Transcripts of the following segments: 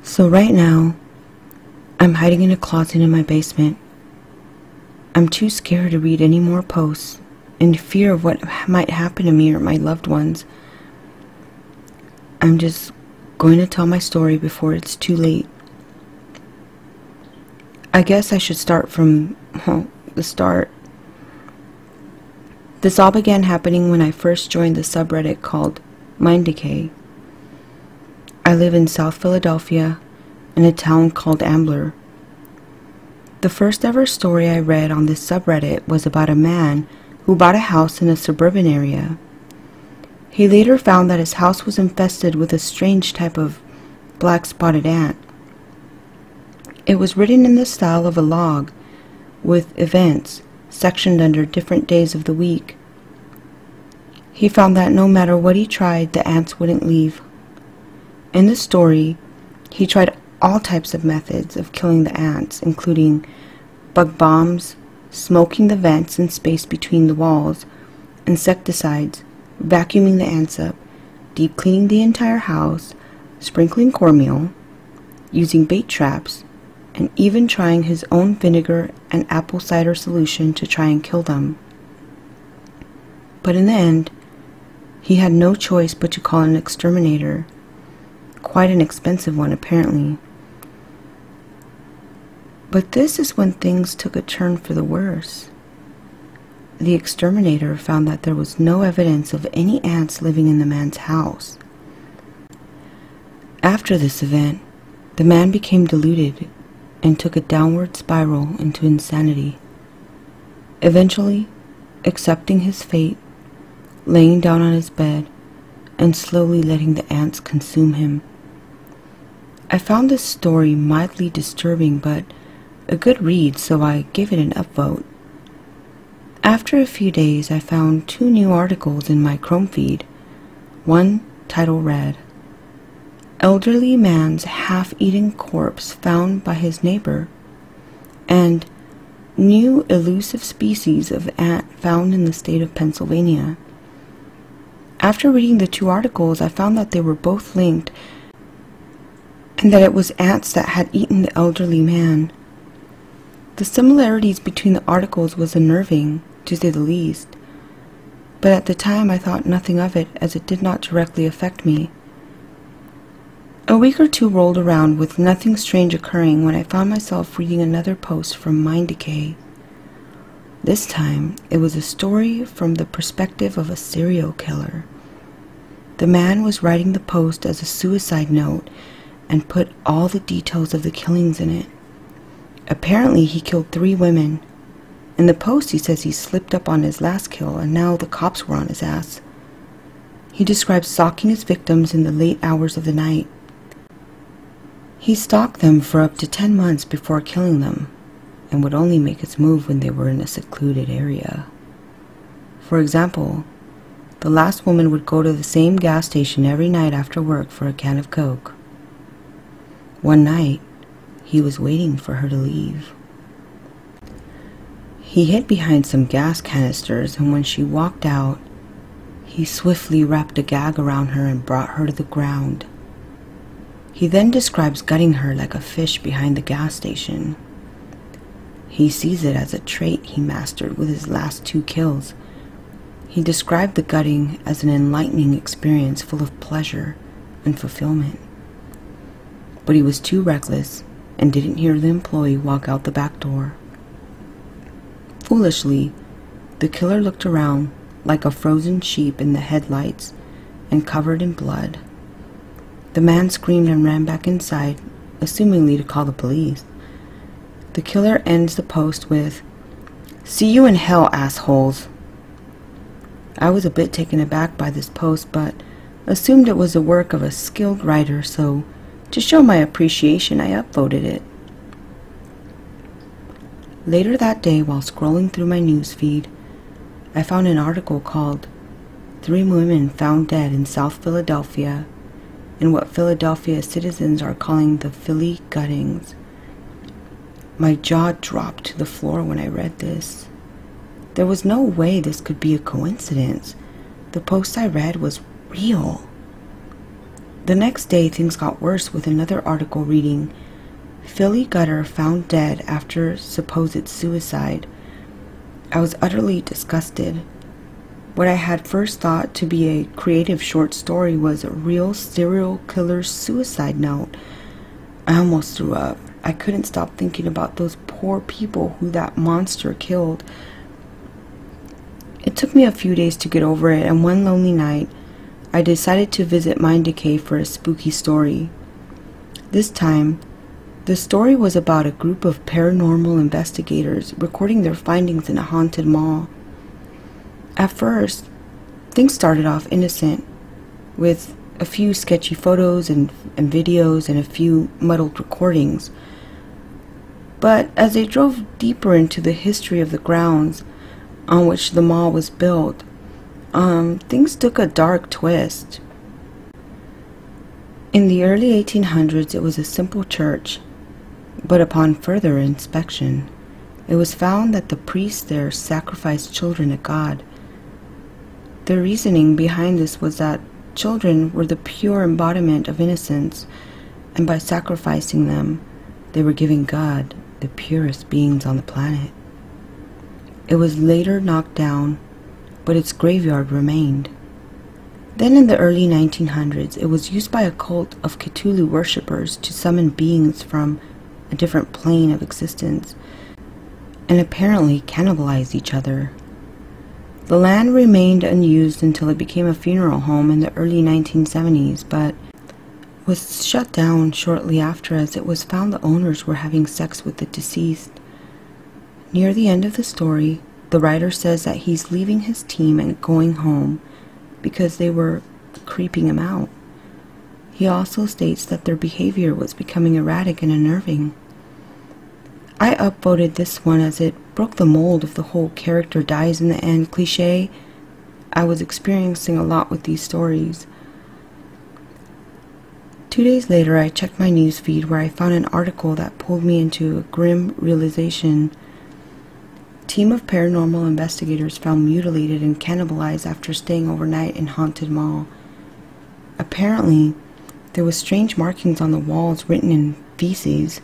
So right now, I'm hiding in a closet in my basement. I'm too scared to read any more posts, in fear of what might happen to me or my loved ones. I'm just going to tell my story before it's too late. I guess I should start from, the start. This all began happening when I first joined the subreddit called Decay. I live in South Philadelphia, in a town called Ambler. The first ever story I read on this subreddit was about a man who bought a house in a suburban area. He later found that his house was infested with a strange type of black-spotted ant. It was written in the style of a log, with events sectioned under different days of the week. He found that no matter what he tried, the ants wouldn't leave. In the story, he tried all types of methods of killing the ants, including bug bombs, smoking the vents and space between the walls, insecticides, vacuuming the ants up, deep cleaning the entire house, sprinkling cornmeal, using bait traps, and even trying his own vinegar and apple cider solution to try and kill them. But in the end, he had no choice but to call an exterminator. Quite an expensive one, apparently. But this is when things took a turn for the worse. The exterminator found that there was no evidence of any ants living in the man's house. After this event, the man became deluded and took a downward spiral into insanity, eventually accepting his fate, laying down on his bed, and slowly letting the ants consume him. I found this story mildly disturbing, but a good read, so I gave it an upvote. After a few days, I found 2 new articles in my Chrome feed. One title read, "Elderly Man's Half-Eaten Corpse Found by His Neighbor," and "New Elusive Species of Ant Found in the State of Pennsylvania." After reading the 2 articles, I found that they were both linked and that it was ants that had eaten the elderly man. The similarities between the articles was unnerving, to say the least, but at the time I thought nothing of it as it did not directly affect me. A week or 2 rolled around with nothing strange occurring when I found myself reading another post from Decay. This time, it was a story from the perspective of a serial killer. The man was writing the post as a suicide note and put all the details of the killings in it. Apparently, he killed 3 women. In the post, he says he slipped up on his last kill and now the cops were on his ass. He describes stalking his victims in the late hours of the night. He stalked them for up to 10 months before killing them, and would only make his move when they were in a secluded area. For example, the last woman would go to the same gas station every night after work for a can of Coke. One night, he was waiting for her to leave. He hid behind some gas canisters, and when she walked out, he swiftly wrapped a gag around her and brought her to the ground. He then describes gutting her like a fish behind the gas station. He sees it as a trait he mastered with his last 2 kills. He described the gutting as an enlightening experience full of pleasure and fulfillment. But he was too reckless and didn't hear the employee walk out the back door. Foolishly, the killer looked around like a frozen sheep in the headlights and covered in blood. The man screamed and ran back inside, assumingly to call the police. The killer ends the post with, "See you in hell, assholes." I was a bit taken aback by this post, but assumed it was the work of a skilled writer, so to show my appreciation, I upvoted it. Later that day, while scrolling through my news feed, I found an article called 3 Women Found Dead in South Philadelphia, in what Philadelphia citizens are calling the Philly Guttings. My jaw dropped to the floor when I read this. There was no way this could be a coincidence. The post I read was real. The next day, things got worse with another article reading, Philly gutter found dead after supposed suicide. I was utterly disgusted. What I had first thought to be a creative short story was a real serial killer's suicide note. I almost threw up. I couldn't stop thinking about those poor people who that monster killed. It took me a few days to get over it, and one lonely night, I decided to visit Mind Decay for a spooky story. This time, the story was about a group of paranormal investigators recording their findings in a haunted mall. At first, things started off innocent, with a few sketchy photos and videos and a few muddled recordings. But as they drove deeper into the history of the grounds on which the mall was built, things took a dark twist. In the early 1800s, it was a simple church, but upon further inspection, it was found that the priests there sacrificed children to God. The reasoning behind this was that children were the pure embodiment of innocence, and by sacrificing them, they were giving God the purest beings on the planet. It was later knocked down, but its graveyard remained. Then in the early 1900s, it was used by a cult of Cthulhu worshippers to summon beings from a different plane of existence, and apparently cannibalize each other. The land remained unused until it became a funeral home in the early 1970s, but was shut down shortly after, as it was found the owners were having sex with the deceased. Near the end of the story, the writer says that he's leaving his team and going home because they were creeping him out. He also states that their behavior was becoming erratic and unnerving. I upvoted this one as it broke the mold of the whole character dies in the end cliche I was experiencing a lot with these stories. 2 days later, I checked my news feed where I found an article that pulled me into a grim realization. Team of paranormal investigators found mutilated and cannibalized after staying overnight in haunted mall. Apparently, there was strange markings on the walls written in feces,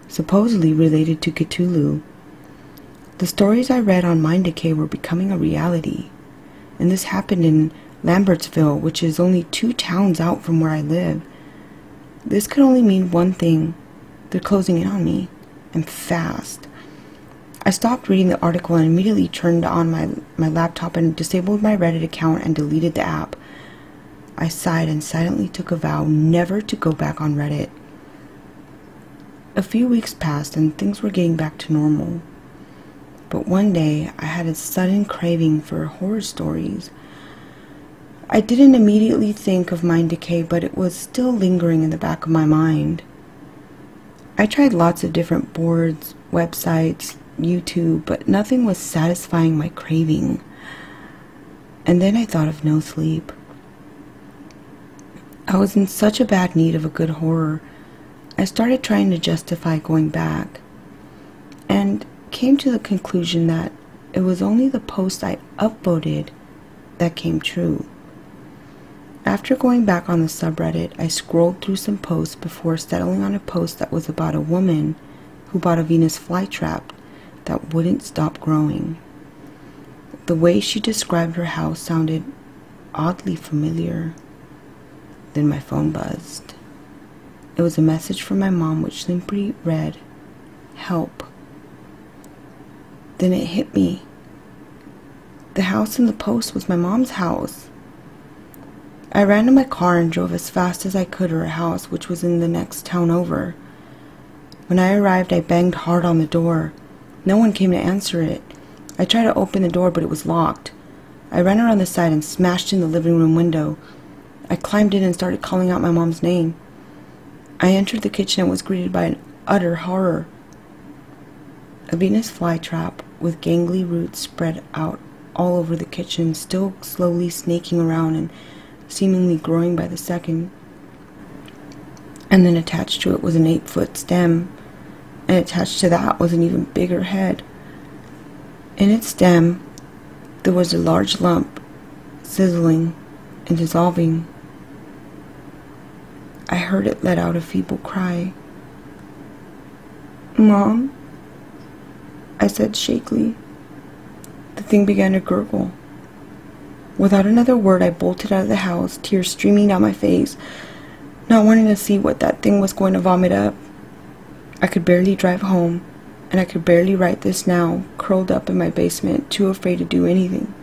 supposedly related to Cthulhu. The stories I read on Mind Decay were becoming a reality, and this happened in Lambertsville, which is only 2 towns out from where I live. This could only mean one thing: they're closing in on me, and fast. I stopped reading the article and immediately turned on my laptop and disabled my Reddit account and deleted the app. I sighed and silently took a vow never to go back on Reddit. A few weeks passed and things were getting back to normal. But one day, I had a sudden craving for horror stories. I didn't immediately think of Mind Decay, but it was still lingering in the back of my mind. I tried lots of different boards, websites, YouTube, but nothing was satisfying my craving. And then I thought of No Sleep. I was in such a bad need of a good horror. I started trying to justify going back, and came to the conclusion that it was only the post I upvoted that came true. After going back on the subreddit, I scrolled through some posts before settling on a post that was about a woman who bought a Venus flytrap that wouldn't stop growing. The way she described her house sounded oddly familiar. Then my phone buzzed. It was a message from my mom which simply read, "Help." Then it hit me. The house in the post was my mom's house. I ran to my car and drove as fast as I could to her house, which was in the next town over. When I arrived, I banged hard on the door. No one came to answer it. I tried to open the door, but it was locked. I ran around the side and smashed in the living room window. I climbed in and started calling out my mom's name. I entered the kitchen and was greeted by an utter horror. A Venus flytrap with gangly roots spread out all over the kitchen, still slowly snaking around and seemingly growing by the second. And then attached to it was an 8-foot stem, and attached to that was an even bigger head. In its stem, there was a large lump, sizzling and dissolving. I heard it let out a feeble cry. "Mom?" I said shakily. The thing began to gurgle. Without another word, I bolted out of the house, tears streaming down my face, not wanting to see what that thing was going to vomit up. I could barely drive home, and I could barely write this now, curled up in my basement, too afraid to do anything.